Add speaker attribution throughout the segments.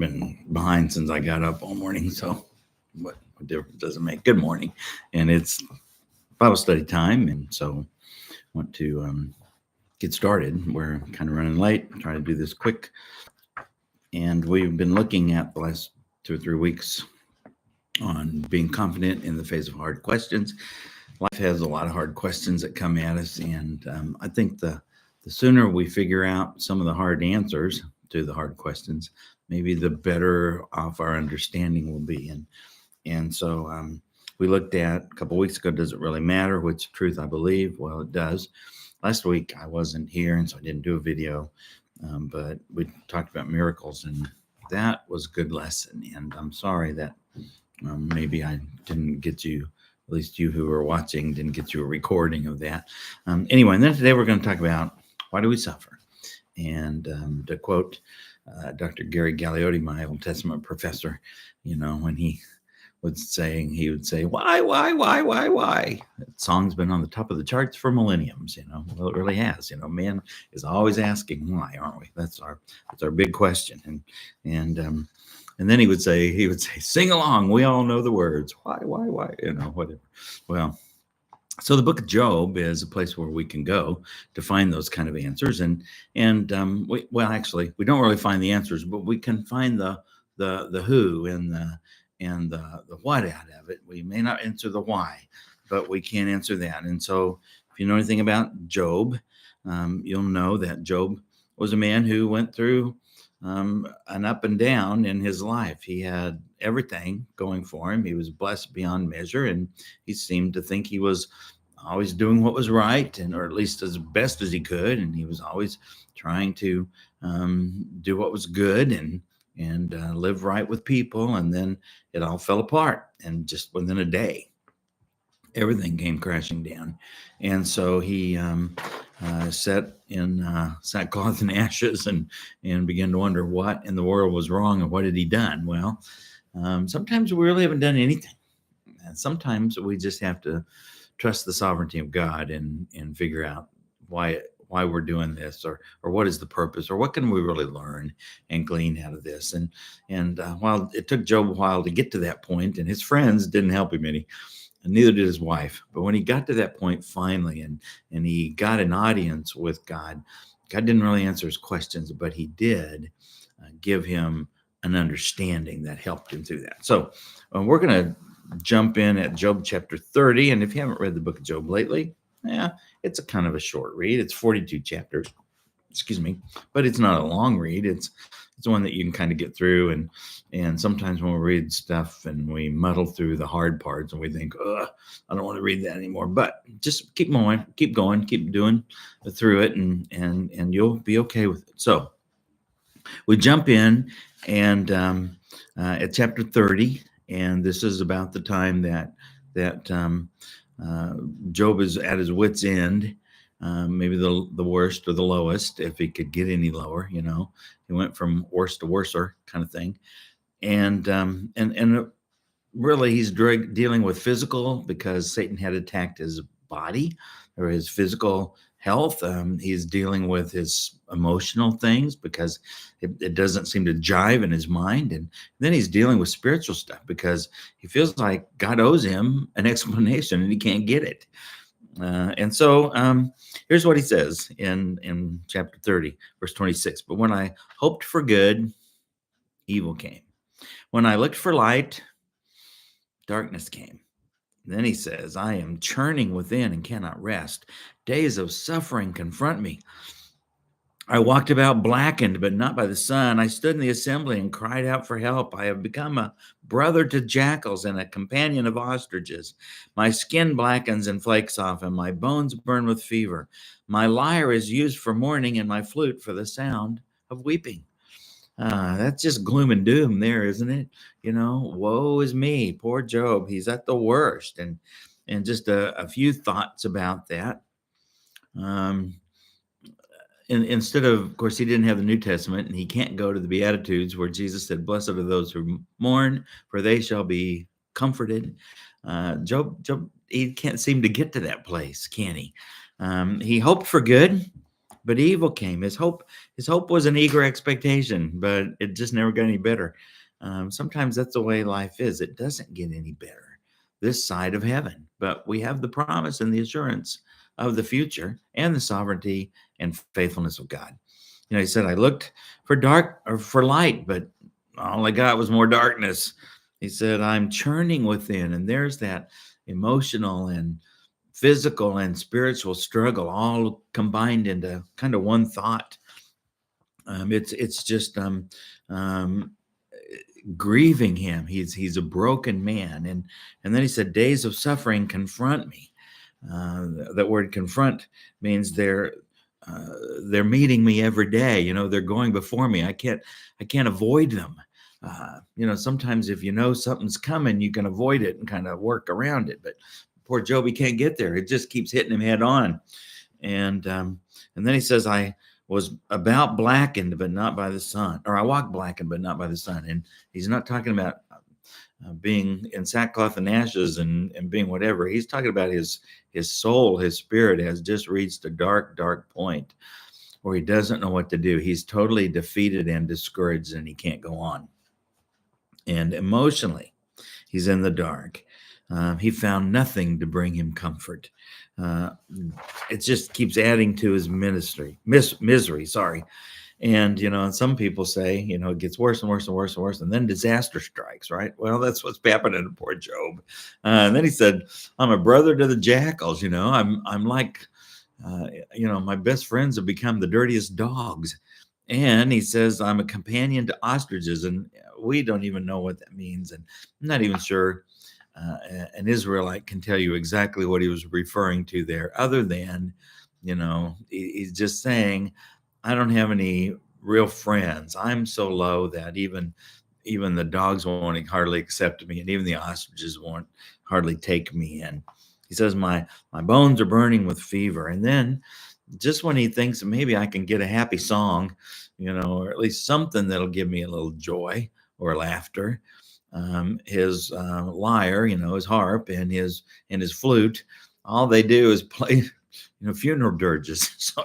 Speaker 1: been behind since I got up all morning, so what difference does it make? Good morning, and it's Bible study time, and so I want to get started. We're kind of running late. Try to do this quick, and we've been looking at the last 2 or 3 weeks on being confident in the face of hard questions. Life has a lot of hard questions that come at us, and I think the sooner we figure out some of the hard answers to the hard questions, maybe the better off our understanding will be. And so we looked at a couple of weeks ago, does it really matter which truth I believe? Well, it does. Last week I wasn't here, and so I didn't do a video, but we talked about miracles, and that was a good lesson. And I'm sorry that maybe I didn't get you, at least you who are watching, didn't get you a recording of that. Anyway, and then today we're going to talk about why do we suffer? And to quote Dr. Gary Galliotti, my Old Testament professor, when he would say, why? That song's been on the top of the charts for millenniums, Well, it really has, man is always asking why, aren't we? That's our big question. And then he would say, sing along. We all know the words. Why, whatever. Well, so the book of Job is a place where we can go to find those kind of answers. And we don't really find the answers, but we can find the who and the what out of it. We may not answer the why, but we can answer that. And so if you know anything about Job, you'll know that Job was a man who went through an up and down in his life. He had everything going for him. He was blessed beyond measure, and he seemed to think he was always doing what was right, or at least as best as he could. And he was always trying to do what was good and live right with people. And then it all fell apart, and just within a day, everything came crashing down. And so he sat in sackcloth and ashes and began to wonder what in the world was wrong and what had he done. Well, sometimes we really haven't done anything. And sometimes we just have to trust the sovereignty of God and figure out why we're doing this, or what is the purpose, or what can we really learn and glean out of this. And while it took Job a while to get to that point, and his friends didn't help him any, and neither did his wife. But when he got to that point finally, and he got an audience with God, God didn't really answer his questions, but he did give him an understanding that helped him through that. So we're going to jump in at Job chapter 30. And if you haven't read the book of Job lately, it's a kind of a short read. It's 42 chapters, but it's not a long read. It's one that you can kind of get through. And sometimes when we read stuff and we muddle through the hard parts and we think, I don't want to read that anymore. But just keep going, keep doing through it, and you'll be okay with it. So we jump in and at chapter 30, and this is about the time that Job is at his wit's end. Maybe the worst or the lowest, if he could get any lower. He went from worse to worser kind of thing, and really he's dealing with physical, because Satan had attacked his body or his physical health. He's dealing with his emotional things, because it doesn't seem to jive in his mind, and then he's dealing with spiritual stuff, because he feels like God owes him an explanation and he can't get it. And so here's what he says in chapter 30, verse 26. But when I hoped for good, evil came. When I looked for light, darkness came. Then he says, I am churning within and cannot rest. Days of suffering confront me. I walked about blackened, but not by the sun. I stood in the assembly and cried out for help. I have become a brother to jackals and a companion of ostriches. My skin blackens and flakes off, and my bones burn with fever. My lyre is used for mourning, and my flute for the sound of weeping. That's just gloom and doom there, isn't it? Woe is me, poor Job. He's at the worst. And just a few thoughts about that. And instead of course, he didn't have the New Testament, and he can't go to the Beatitudes where Jesus said, blessed are those who mourn, for they shall be comforted. Job, he can't seem to get to that place, can he? He hoped for good, but evil came. His hope was an eager expectation, but it just never got any better. Sometimes that's the way life is. It doesn't get any better this side of heaven, but we have the promise and the assurance of the future and the sovereignty and faithfulness of God. He said, I looked for dark or for light, but all I got was more darkness. He said, I'm churning within, and there's that emotional and physical and spiritual struggle all combined into kind of one thought. It's just um, grieving him. He's a broken man, and then he said, days of suffering confront me. That word confront means uh, they're meeting me every day. They're going before me. I can't avoid them. Sometimes if you know something's coming, you can avoid it and kind of work around it. But poor Job, he can't get there. It just keeps hitting him head on. And then he says, I was about blackened, but not by the sun, or I walked blackened, but not by the sun. And he's not talking about being in sackcloth and ashes and being whatever. He's talking about his soul, his spirit has just reached a dark, dark point where he doesn't know what to do. He's totally defeated and discouraged, and he can't go on. And emotionally, he's in the dark. He found nothing to bring him comfort. Uh, it just keeps adding to his misery. Sorry. And some people say, it gets worse and worse and worse and worse, and then disaster strikes, right? Well, that's what's happening to poor Job. And then he said, I'm a brother to the jackals. I'm like, my best friends have become the dirtiest dogs. And he says, I'm a companion to ostriches. And we don't even know what that means. And I'm not even sure an Israelite can tell you exactly what he was referring to there, other than, he's just saying, I don't have any real friends. I'm so low that even the dogs won't hardly accept me, and even the ostriches won't hardly take me in. He says, my bones are burning with fever. And then just when he thinks maybe I can get a happy song, or at least something that'll give me a little joy or laughter, his lyre, his harp and his flute, all they do is play, funeral dirges. So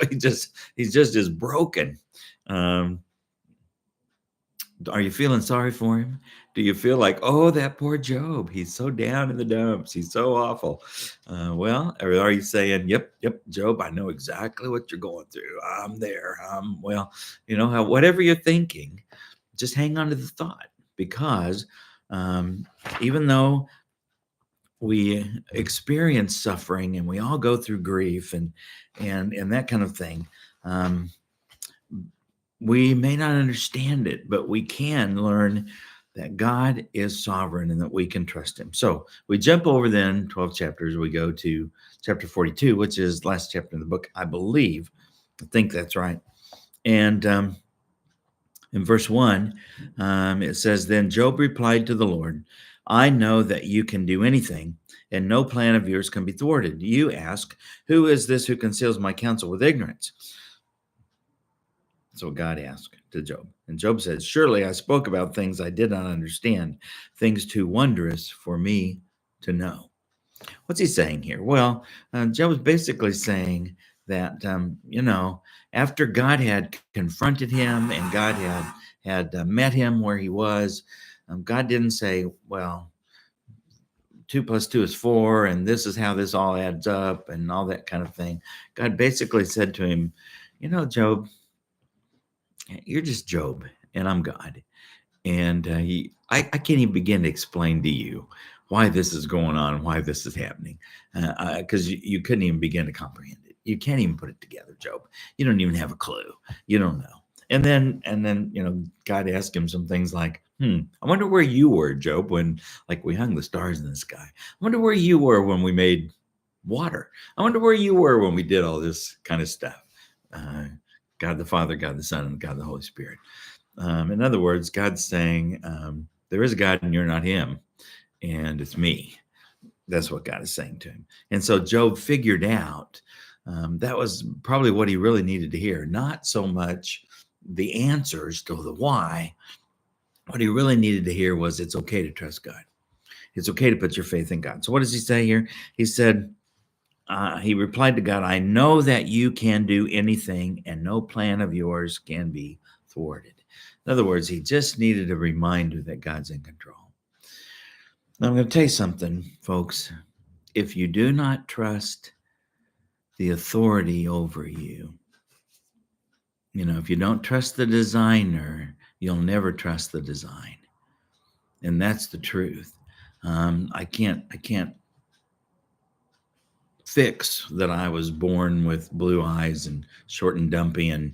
Speaker 1: he's just as broken. Um, are you feeling sorry for him? Do you feel like, oh, that poor Job, he's so down in the dumps, he's so awful? Well, or are you saying, yep, Job, I know exactly what you're going through. I'm there. Well, whatever you're thinking, just hang on to the thought, because even though we experience suffering and we all go through grief and that kind of thing, we may not understand it, but we can learn that God is sovereign and that we can trust him. So we jump over then 12 chapters. We go to chapter 42, which is the last chapter in the book, I believe. I think that's right. And in verse 1, it says, Then Job replied to the Lord, I know that you can do anything, and no plan of yours can be thwarted. You ask, who is this who conceals my counsel with ignorance? That's what God asked to Job. And Job said, Surely I spoke about things I did not understand, things too wondrous for me to know. What's he saying here? Well, Job was basically saying that, after God had confronted him and God had met him where he was, God didn't say, well, 2 plus 2 is 4, and this is how this all adds up and all that kind of thing. God basically said to him, Job, you're just Job, and I'm God. And I can't even begin to explain to you why this is going on, why this is happening, because you couldn't even begin to comprehend it. You can't even put it together, Job. You don't even have a clue. You don't know. And then God asked him some things like, I wonder where you were, Job, when like we hung the stars in the sky. I wonder where you were when we made water. I wonder where you were when we did all this kind of stuff. God the Father, God the Son, and God the Holy Spirit. In other words, God's saying, there is a God and you're not him, and it's me. That's what God is saying to him. And so Job figured out that was probably what he really needed to hear, not so much the answers to the why. What he really needed to hear was it's okay to trust God. It's okay to put your faith in God. So what does he say here? He said, he replied to God, I know that you can do anything and no plan of yours can be thwarted. In other words, he just needed a reminder that God's in control. Now, I'm going to tell you something, folks. If you do not trust the authority over you, if you don't trust the designer, you'll never trust the design. And that's the truth. I can't fix that I was born with blue eyes and short and dumpy and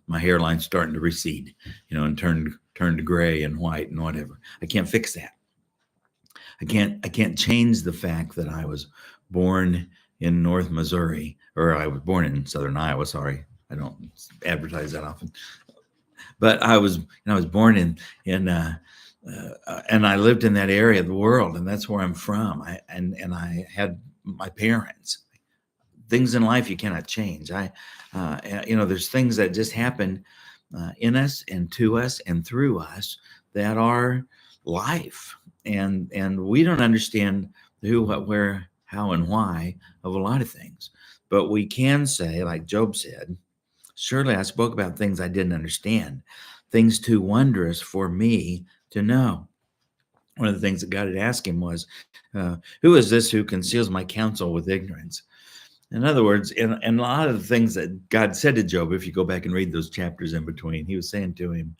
Speaker 1: my hairline starting to recede, and turn to gray and white and whatever. I can't fix that. I can't change the fact that I was born in North Missouri, or I was born in Southern Iowa. Sorry, I don't advertise that often, but I was born in and I lived in that area of the world, and that's where I'm from. I had my parents. Things in life you cannot change. There's things that just happen in us and to us and through us that are life, and we don't understand the who, what, where, how, and why of a lot of things. But we can say, like Job said, surely I spoke about things I didn't understand, things too wondrous for me to know. One of the things that God had asked him was, who is this who conceals my counsel with ignorance? In other words, in a lot of the things that God said to Job, if you go back and read those chapters in between, he was saying to him,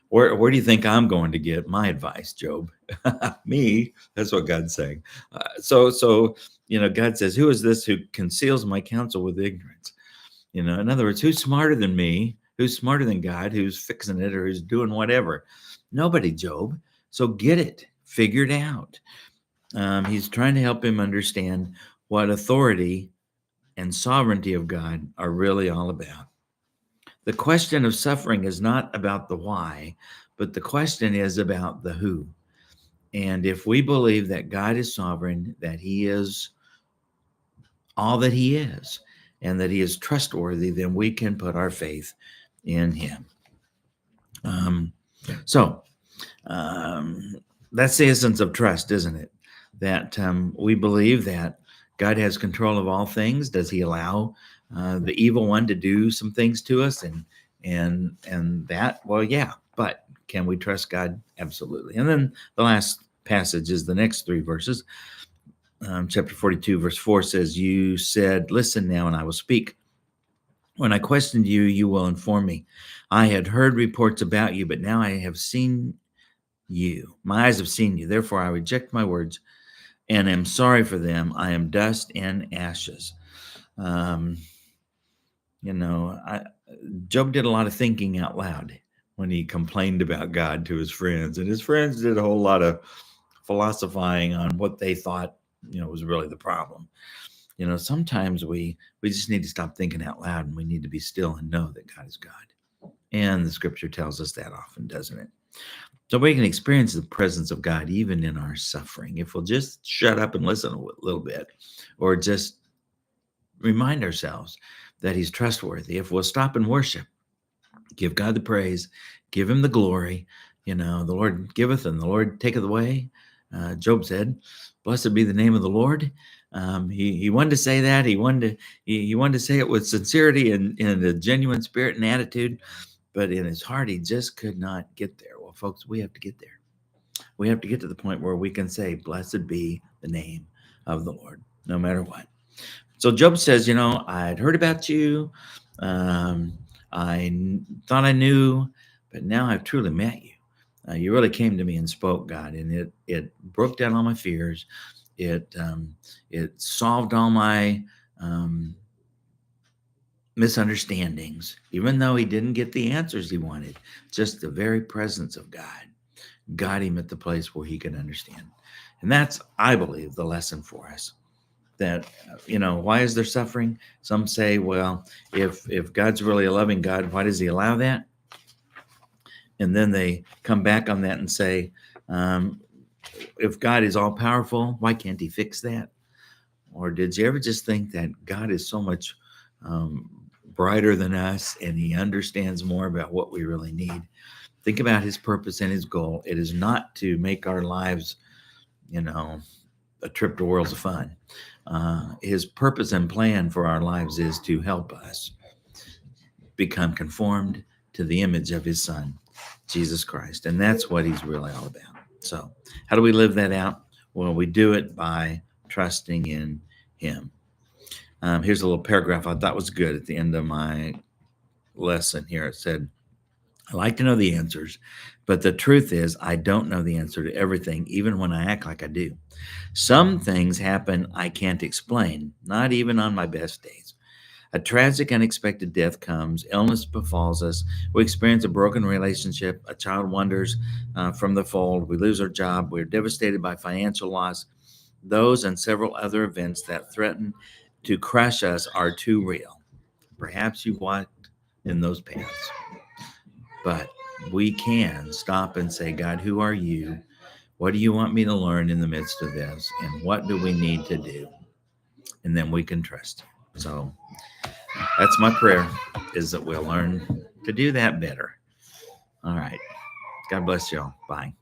Speaker 1: where do you think I'm going to get my advice, Job? Me. That's what God's saying. So God says, who is this who conceals my counsel with ignorance? In other words, who's smarter than me? Who's smarter than God? Who's fixing it or who's doing whatever? Nobody, Job. So get it, figure it out. He's trying to help him understand what authority and sovereignty of God are really all about. The question of suffering is not about the why, but the question is about the who. And if we believe that God is sovereign, that he is all that he is, and that he is trustworthy, then we can put our faith in him. So that's the essence of trust, isn't it? That we believe that God has control of all things. Does he allow the evil one to do some things to us and that? Well, yeah, but can we trust God? Absolutely. And then the last passage is the next three verses. Chapter 42, verse 4 says, you said, listen now, and I will speak. When I questioned you, you will inform me. I had heard reports about you, but now I have seen you. My eyes have seen you. Therefore, I reject my words and am sorry for them. I am dust and ashes. Job did a lot of thinking out loud when he complained about God to his friends, and his friends did a whole lot of philosophizing on what they thought, was really the problem. Sometimes we just need to stop thinking out loud, and we need to be still and know that God is God. And the scripture tells us that often, doesn't it? So we can experience the presence of God even in our suffering if we'll just shut up and listen a little bit, or just remind ourselves that he's trustworthy. If we'll stop and worship, give God the praise, give him the glory. The Lord giveth and the Lord taketh away. Job said, blessed be the name of the Lord. He wanted to say that. He wanted to say it with sincerity and in a genuine spirit and attitude, but in his heart, he just could not get there. Well, folks, we have to get there. We have to get to the point where we can say, blessed be the name of the Lord, no matter what. So Job says, I'd heard about you. I thought I knew, but now I've truly met you. You really came to me and spoke, God, and it broke down all my fears. It solved all my misunderstandings, even though he didn't get the answers he wanted. Just the very presence of God got him at the place where he could understand. And that's, I believe, the lesson for us. That, why is there suffering? Some say, well, if God's really a loving God, why does he allow that? And then they come back on that and say, if God is all powerful, why can't he fix that? Or did you ever just think that God is so much brighter than us and he understands more about what we really need? Think about his purpose and his goal. It is not to make our lives, a trip to Worlds of Fun. His purpose and plan for our lives is to help us become conformed to the image of his Son, Jesus Christ. And that's what he's really all about. So how do we live that out? Well, we do it by trusting in him. Here's a little paragraph I thought was good at the end of my lesson here. It said, I like to know the answers, but the truth is I don't know the answer to everything, even when I act like I do. Some things happen I can't explain, not even on my best days. A tragic, unexpected death comes, illness befalls us, we experience a broken relationship, a child wanders from the fold, we lose our job, we're devastated by financial loss. Those and several other events that threaten to crush us are too real. Perhaps you've walked in those paths, but we can stop and say, God, who are you? What do you want me to learn in the midst of this? And what do we need to do? And then we can trust him. So that's my prayer, is that we'll learn to do that better. All right. God bless y'all. Bye.